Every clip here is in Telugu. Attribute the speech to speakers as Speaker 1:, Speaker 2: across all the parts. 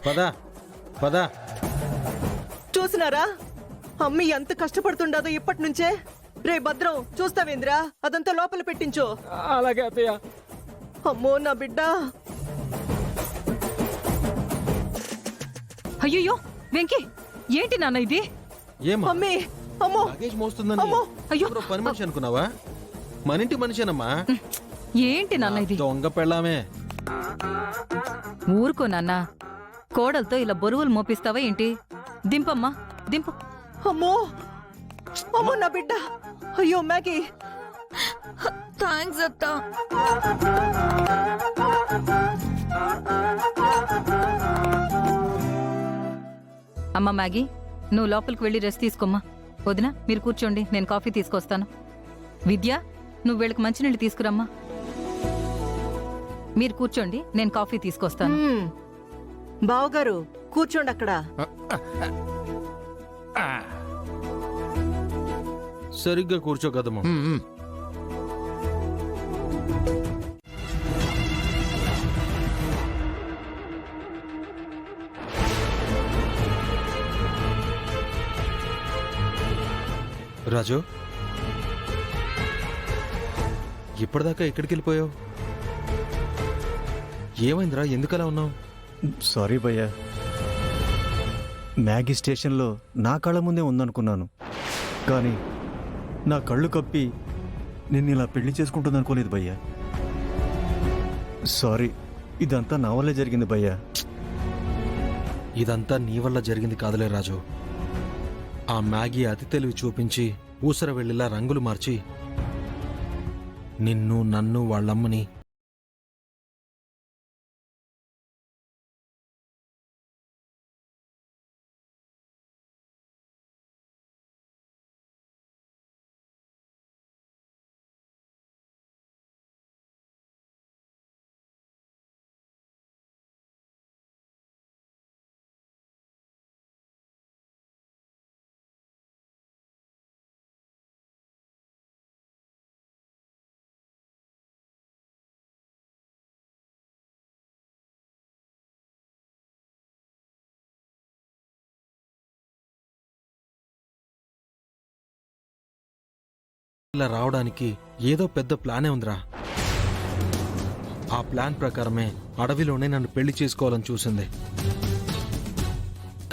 Speaker 1: పదా పదా.
Speaker 2: చూసినారా అమ్మి ఎంత కష్టపడుతుండదో ఇప్పటి నుంచే. రే భద్రం చూస్తావేంద్రా, అదంతా లోపల పెట్టించు.
Speaker 3: అలాగే అత్తయ్య.
Speaker 2: అమ్మో నా బిడ్డ.
Speaker 4: అయ్యో వెంకీ, ఏంటి నాన్న ఇది?
Speaker 1: ఏమా
Speaker 2: అమ్మి, అమ్మో
Speaker 1: లగేజ్ మోస్తుందని
Speaker 2: అమ్మో.
Speaker 4: అయ్యో.
Speaker 1: ఎవరో పని మనిషి అనుకున్నావా? మనింటి మనిషేనమ్మా.
Speaker 4: ఏంటి నాన్న ఇది?
Speaker 1: దొంగ పెళ్ళామే.
Speaker 4: ఊరుకో నాన్న, కోడలతో ఇలా బరువులు మోపిస్తావా ఏంటి? దింపమ్మా దింపు.
Speaker 2: అమ్మో అమ్మో నా బిడ్డ. అయ్యో మ్యాగీ.
Speaker 4: థ్యాంక్స్ అత్త. అమ్మా మ్యాగీ, నువ్వు లోపలికి వెళ్ళి రెస్ట్ తీసుకోమ్మా. వదినా మీరు కూర్చోండి, నేను కాఫీ తీసుకొస్తాను. విద్య, నువ్వు వీళ్ళకి మంచినీళ్ళు తీసుకురమ్మా. మీరు కూర్చోండి, నేను కాఫీ తీసుకొస్తాను.
Speaker 2: బావగారు కూర్చోండి అక్కడ.
Speaker 1: సరిగ్గా కూర్చో కదమ్మా. రాజు, ఇప్పటిదాకా ఎక్కడికి వెళ్ళిపోయావు? ఏమైందిరా, ఎందుకలా ఉన్నావు?
Speaker 5: సారీ భయ్యా, మ్యాగీ స్టేషన్లో నా కళ్ళ ముందే ఉందనుకున్నాను, కానీ నా కళ్ళు కప్పి నిన్ను ఇలా పెళ్లి చేసుకుంటుందనుకోలేదు భయ్యా. సారీ, ఇదంతా నా వల్లే జరిగింది భయ్యా.
Speaker 1: ఇదంతా నీ వల్ల జరిగింది కాదులే రాజు. ఆ మ్యాగీ అతి తెలివి చూపించి ఊసర వెళ్ళిలా రంగులు మార్చి నిన్ను నన్ను వాళ్ళమ్మని ఇలా రావడానికి ఏదో పెద్ద ప్లానే ఉందిరా. ఆ ప్లాన్ ప్రకారమే అడవిలోనే నన్ను పెళ్లి చేసుకోవాలని చూసింది.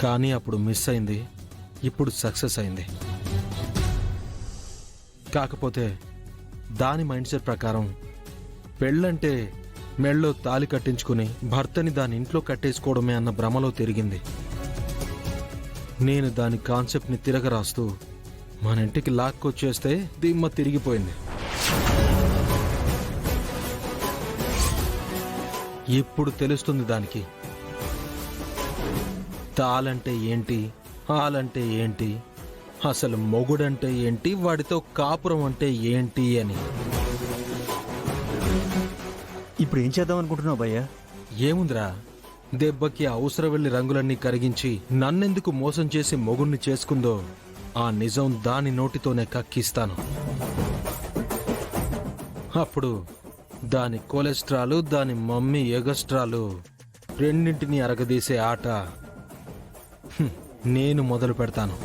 Speaker 1: కానీ అప్పుడు మిస్ అయింది, ఇప్పుడు సక్సెస్ అయింది. కాకపోతే దాని మైండ్ సెట్ ప్రకారం పెళ్ళంటే మెళ్ళో తాలి కట్టించుకుని భర్తని దాని ఇంట్లో కట్టేసుకోవడమే అన్న భ్రమలో తిరిగింది. నేను దాని కాన్సెప్ట్ని తిరగరాస్తూ మన ఇంటికి లాక్కొచ్చేస్తే దిమ్మ తిరిగిపోయింది. ఇప్పుడు తెలుస్తుంది దానికి తాలంటే ఏంటి, ఆలంటే ఏంటి, అసలు మొగుడంటే ఏంటి, వాడితో కాపురం అంటే ఏంటి అని.
Speaker 5: ఇప్పుడు ఏం చేద్దాం అనుకుంటున్నావు భయ్యా?
Speaker 1: ఏముందిరా, దెబ్బకి అవసరం వెళ్ళి రంగులన్నీ కరిగించి నన్నెందుకు మోసం చేసి మొగుణ్ణి చేసుకుందో ఆ నిజం దాని నోటితోనే కక్కిస్తాను. అప్పుడు దాని కొలెస్ట్రాలు, దాని మమ్మీ ఎగస్ట్రాలు రెండింటినీ అరగదీసే ఆట నేను మొదలు పెడతాను.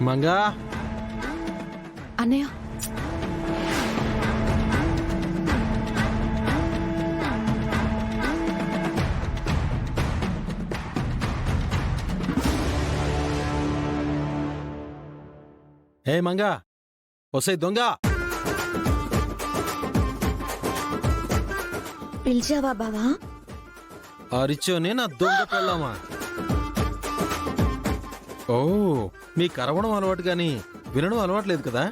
Speaker 1: మంగా
Speaker 4: అన్నయ్య,
Speaker 1: ఏ మంగా, ఒసై దొంగ,
Speaker 6: పిలిచావా బావా?
Speaker 1: అరిచోనే నా దొంగ పెళ్ళామా? ఓ, మీకు అరవడం అలవాటు గాని వినడం అలవాట్లేదు కదా,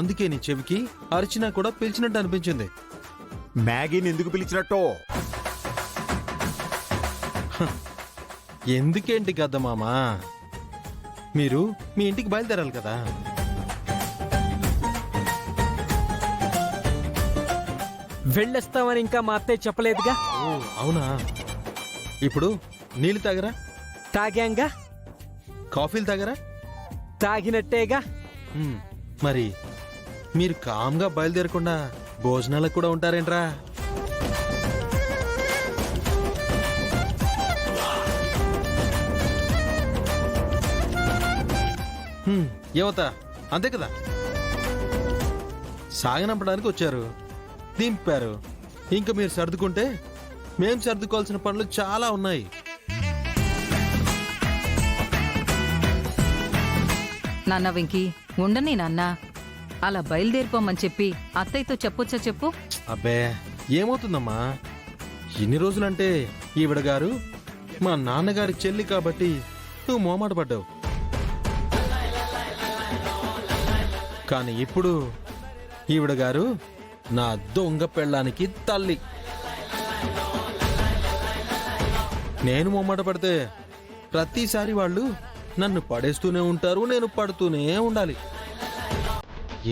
Speaker 1: అందుకే నీ చెవికి అరిచినా కూడా పిలిచినట్టు అనిపించింది.
Speaker 7: మ్యాగీని ఎందుకు పిలిచినట్టు?
Speaker 1: ఎందుకేంటి కదా మామా, మీరు మీ ఇంటికి బయలుదేరాలి కదా.
Speaker 3: వెళ్ళొస్తామని ఇంకా మా అత్తయ్య చెప్పలేదుగా.
Speaker 1: ఓ అవునా, ఇప్పుడు నీళ్ళు తాగరా?
Speaker 3: తాగాంగా.
Speaker 1: కాఫీలు తాగరా?
Speaker 3: తాగినట్టేగా.
Speaker 1: మరి మీరు కామ్గా బయలుదేరకుండా భోజనాలకు కూడా ఉంటారేంట్రా? ఏమవుతా అంతే కదా, సాగనంపడానికి వచ్చారు, దింపారు. ఇంకా మీరు సర్దుకుంటే మేం సర్దుకోవాల్సిన పనులు చాలా ఉన్నాయి.
Speaker 4: నాన్న వెంకీ ఉండని నాన్న, అలా బయలుదేరిపోమని చెప్పి అత్తయ్యతో చెప్పొచ్చా చెప్పు?
Speaker 1: అబ్బే ఏమవుతుందమ్మా, ఇన్ని రోజులంటే ఈవిడ గారు మా నాన్నగారి చెల్లి కాబట్టి నువ్వు మోమాట పడ్డావు. కానీ ఇప్పుడు ఈవిడ గారు నా దొంగ పెళ్ళానికి తల్లి. నేను మొమ్మట పడితే ప్రతిసారి వాళ్ళు నన్ను పడేస్తూనే ఉంటారు, నేను పడుతూనే ఉండాలి.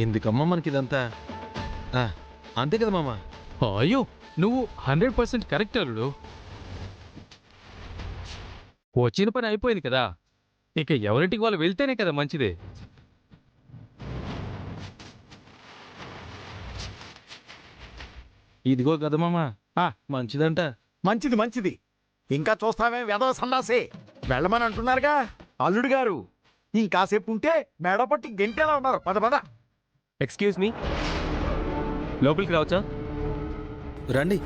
Speaker 1: ఎందుకమ్మా మనకిదంతా? అంతే కదా మామ?
Speaker 3: అయ్యో నువ్వు 100% కరెక్ట్ అల్లుడు. వచ్చిన పని అయిపోయింది కదా, ఇక ఎవరింటికి వాళ్ళు వెళ్తేనే కదా మంచిదే.
Speaker 1: ఇదిగో కదా మామ, మంచిదంట.
Speaker 7: మంచిది మంచిది. ఇంకా చూస్తామే వెధవ సన్నాసే. వెళ్ళమని అంటున్నారుగా అల్లుడు గారు. ఇంకాసేపు ఉంటే మేడ పట్టి గెంటేలా ఉన్నారు. పద పద.
Speaker 3: ఎక్స్క్యూజ్ మీ, లోపలికి రావచ్చా?
Speaker 1: రండి.